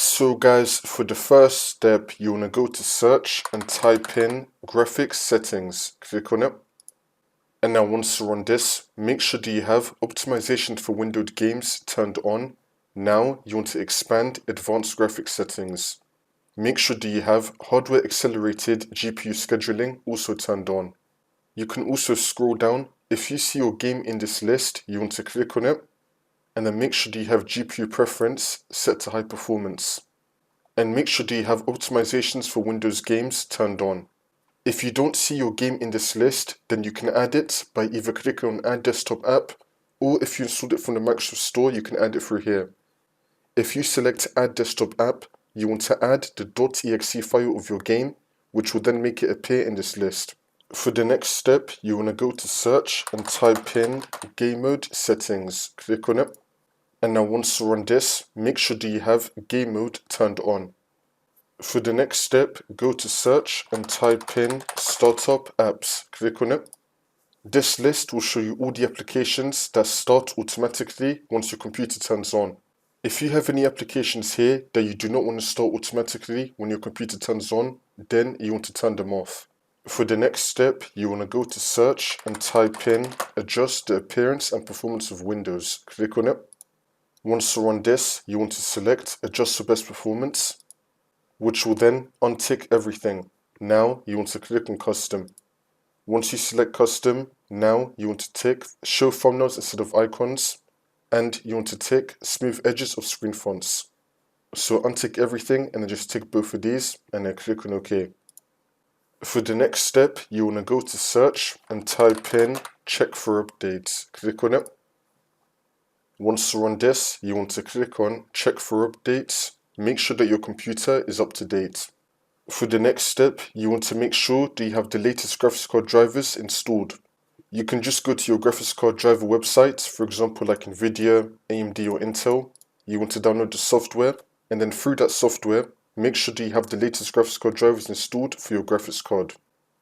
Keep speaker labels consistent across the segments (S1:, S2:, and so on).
S1: So guys, for the first step, you want to go to search and type in graphics settings. Click on it. And now once you're on this, make sure that you have optimization for windowed games turned on. Now you want to expand advanced graphics settings. Make sure that you have hardware accelerated GPU scheduling also turned on. You can also scroll down. If you see your game in this list, you want to click on it. And then make sure that you have GPU preference set to high performance. And make sure that you have optimizations for Windows games turned on. If you don't see your game in this list, then you can add it by either clicking on Add Desktop App, or if you installed it from the Microsoft Store, you can add it through here. If you select Add Desktop App, you want to add the .exe file of your game, which will then make it appear in this list. For the next step, you want to go to search and type in Game Mode Settings. Click on it. And now once you're on this, make sure that you have Game Mode turned on. For the next step, go to search and type in Startup Apps. Click on it. This list will show you all the applications that start automatically once your computer turns on. If you have any applications here that you do not want to start automatically when your computer turns on, then you want to turn them off. For the next step, you want to go to search and type in Adjust the appearance and performance of Windows. Click on it. Once you're on this, you want to select Adjust for best performance, which will then untick everything. Now you want to click on Custom. Once you select Custom, now you want to tick Show thumbnails instead of icons, and you want to tick Smooth edges of screen fonts. So untick everything and then just tick both of these and then click on OK. For the next step, you want to go to search and type in Check for updates. Click on it. Once you're on this, you want to click on Check for updates. Make sure that your computer is up to date. For the next step, you want to make sure that you have the latest graphics card drivers installed. You can just go to your graphics card driver website, for example like Nvidia, AMD or Intel. You want to download the software, and then through that software, make sure that you have the latest graphics card drivers installed for your graphics card.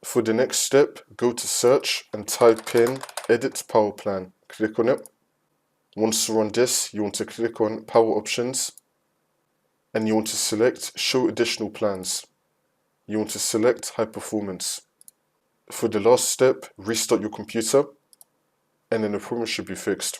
S1: For the next step, go to search and type in Edit Power Plan. Click on it. Once you're on this, you want to click on Power Options, and you want to select Show Additional Plans. You want to select High Performance. For the last step, restart your computer, and then the problem should be fixed.